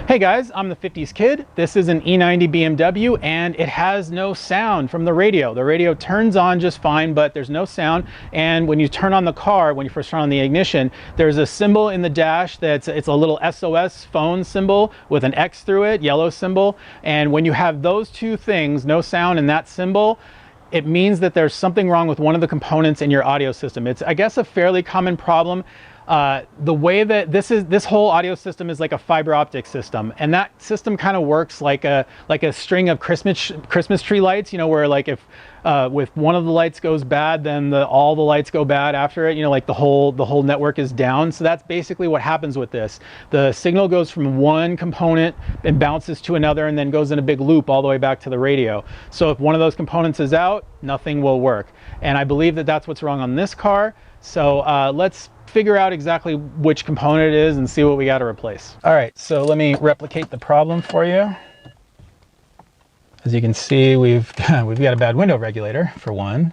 Hey guys, I'm the 50s kid. This is an E90 BMW and it has no sound from the radio. The radio turns on just fine, but there's no sound. And when you turn on the car, when you first turn on the ignition, there's a symbol in the dash it's a little SOS phone symbol with an X through it, yellow symbol. And when you have those two things, no sound and that symbol, it means that there's something wrong with one of the components in your audio system. It's, I guess, a fairly common problem. The way that this whole audio system is like a fiber optic system, and that system kind of works like a string of Christmas tree lights, you know, where like if one of the lights goes bad, then all the lights go bad after it, you know, like the whole network is down. So that's basically what happens with this. The signal goes from one component and bounces to another and then goes in a big loop all the way back to the radio. So if one of those components is out, nothing will work. And I believe that that's what's wrong on this car. So let's figure out exactly which component it is and see what we got to replace. All right, so let me replicate the problem for you. As you can see, we've got a bad window regulator for one.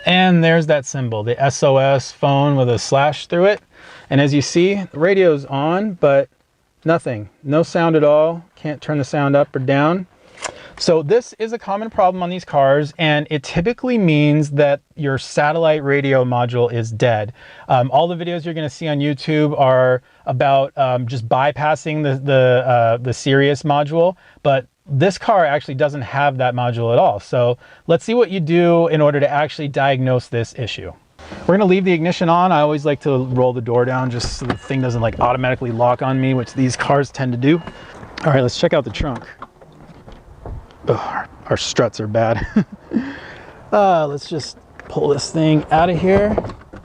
And there's that symbol, the SOS phone with a slash through it. And as you see, the radio's on, but nothing, no sound at all. Can't turn the sound up or down. So this is a common problem on these cars, and it typically means that your satellite radio module is dead. All the videos you're going to see on YouTube are about just bypassing the Sirius module, but this car actually doesn't have that module at all. So let's see what you do in order to actually diagnose this issue. We're going to leave the ignition on. I always like to roll the door down just so the thing doesn't like automatically lock on me, which these cars tend to do. All right, let's check out the trunk. Oh, our struts are bad. Let's just pull this thing out of here,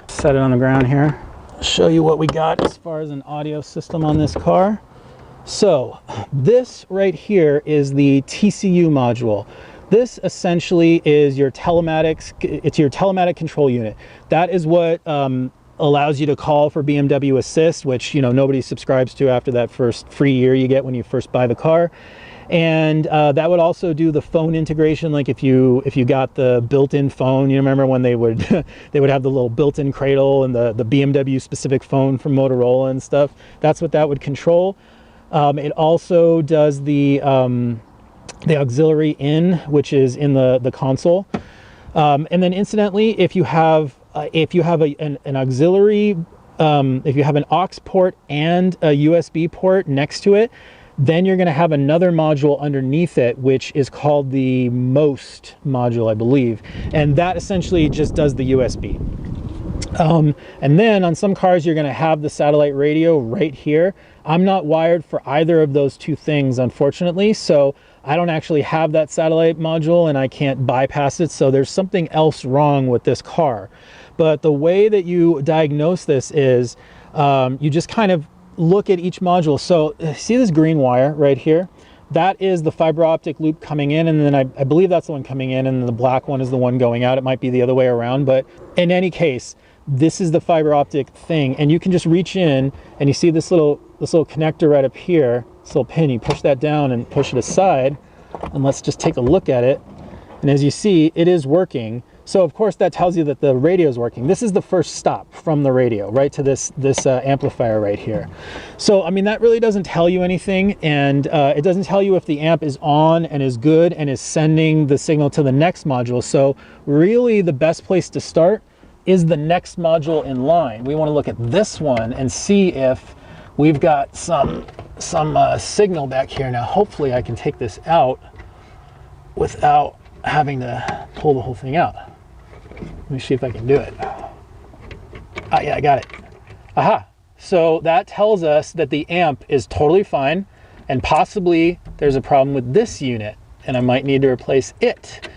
set it on the ground here, show you what we got as far as an audio system on this car. So this right here is the TCU module. This essentially is your telematics, it's your telematic control unit. That is what allows you to call for BMW Assist, which, you know, nobody subscribes to after that first free year you get when you first buy the car. And that would also do the phone integration. Like if you got the built-in phone, you remember when they would they would have the little built-in cradle and the BMW specific phone from Motorola and stuff. That's what that would control. It also does the auxiliary in, which is in the console. And then incidentally, if you have an auxiliary, if you have an aux port and a USB port next to it, then you're going to have another module underneath it, which is called the MOST module, I believe. And that essentially just does the USB. And then on some cars, you're going to have the satellite radio right here. I'm not wired for either of those two things, unfortunately. So I don't actually have that satellite module and I can't bypass it. So there's something else wrong with this car. But the way that you diagnose this is you just kind of look at each module. So see this green wire right here? That is the fiber optic loop coming in, and then I believe that's the one coming in, and the black one is the one going out. It might be the other way around, but in any case, this is the fiber optic thing, and you can just reach in and you see this little connector right up here, this little pin. You push that down and push it aside, and let's just take a look at it. And as you see, it is working. So of course that tells you that the radio is working. This is the first stop from the radio, right to this amplifier right here. So I mean, that really doesn't tell you anything, and it doesn't tell you if the amp is on and is good and is sending the signal to the next module. So really the best place to start is the next module in line. We want to look at this one and see if we've got some signal back here. Now hopefully I can take this out without having to pull the whole thing out. Let me see if I can do it. Ah, yeah, I got it. Aha. So that tells us that the amp is totally fine, and possibly there's a problem with this unit, and I might need to replace it.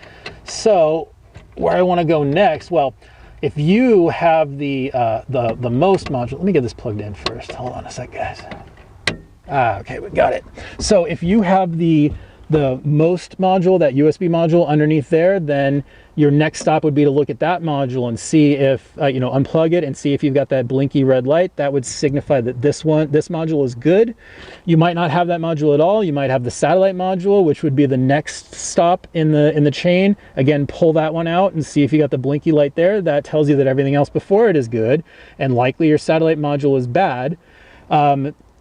So where I want to go next, well, if you have the MOST module, let me get this plugged in first. Hold on a sec, guys. Ah, okay, we got it. So if you have the MOST module, that USB module underneath there, then your next stop would be to look at that module and see if, you know, unplug it and see if you've got that blinky red light. That would signify that this module is good. You might not have that module at all. You might have the satellite module, which would be the next stop in the chain. Again, pull that one out and see if you got the blinky light there. That tells you that everything else before it is good, and likely your satellite module is bad.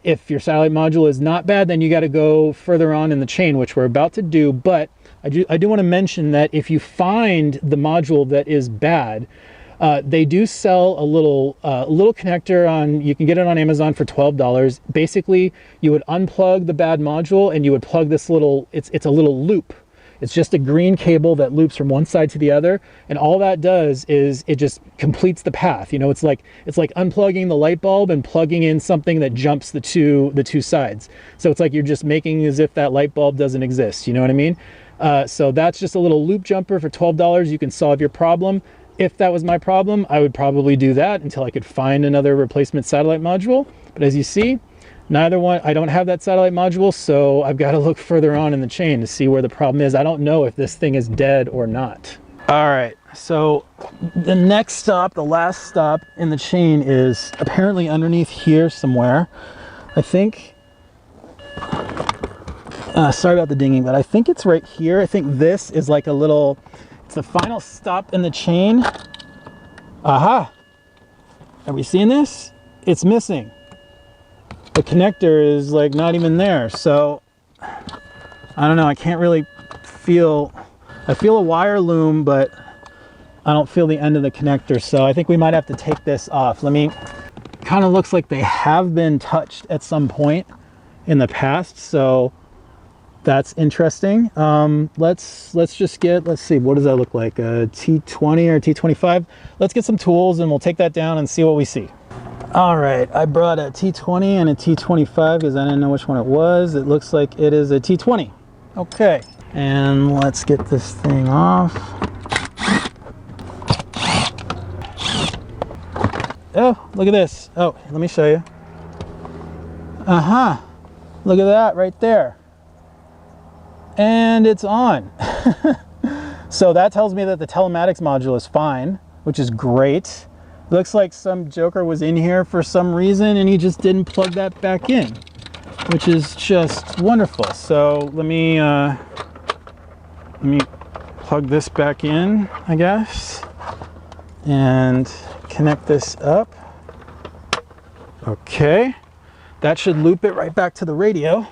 If your satellite module is not bad, then you got to go further on in the chain, which we're about to do. But I do want to mention that if you find the module that is bad, they do sell a little connector on, you can get it on Amazon for $12. Basically, you would unplug the bad module and you would plug this little, it's a little loop. It's just a green cable that loops from one side to the other, and all that does is it just completes the path. You know, it's like unplugging the light bulb and plugging in something that jumps the two sides. So it's like you're just making as if that light bulb doesn't exist. You know what I mean? So that's just a little loop jumper for $12. You can solve your problem. If that was my problem, I would probably do that until I could find another replacement satellite module. But as you see, neither one, I don't have that satellite module, so I've got to look further on in the chain to see where the problem is. I don't know if this thing is dead or not. All right, so the next stop, the last stop in the chain is apparently underneath here somewhere. I think, sorry about the dinging, but I think it's right here. I think this is like a little, it's the final stop in the chain. Aha! Are we seeing this? It's missing. The connector is like not even there, so I don't know. I can't really feel, I feel a wire loom, but I don't feel the end of the connector, so I think we might have to take this off. Let me, kind of looks like they have been touched at some point in the past, so that's interesting. Let's just get, let's see, what does that look like, a T20 or T25? Let's get some tools and we'll take that down and see what we see. All right, I brought a T20 and a T25 because I didn't know which one it was. It looks like it is a T20. Okay, and let's get this thing off. Oh, look at this. Oh, let me show you. Uh-huh. Look at that right there. And it's on. So that tells me that the telematics module is fine, which is great. Looks like some joker was in here for some reason and he just didn't plug that back in, which is just wonderful. So let me plug this back in, I guess, and connect this up. Okay, that should loop it right back to the radio.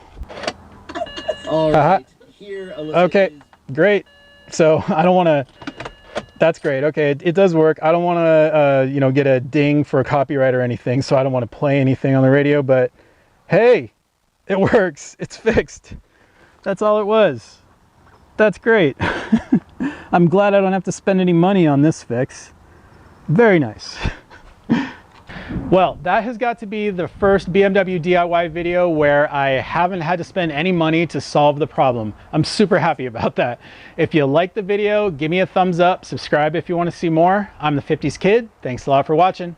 All right, here. Okay, great. So I don't want to. That's great. Okay, it does work. I don't want to, you know, get a ding for a copyright or anything, so I don't want to play anything on the radio, but hey, it works. It's fixed. That's all it was. That's great. I'm glad I don't have to spend any money on this fix. Very nice. Well, that has got to be the first BMW DIY video where I haven't had to spend any money to solve the problem. I'm super happy about that. If you liked the video, give me a thumbs up, subscribe if you want to see more. I'm the 50s Kid. Thanks a lot for watching.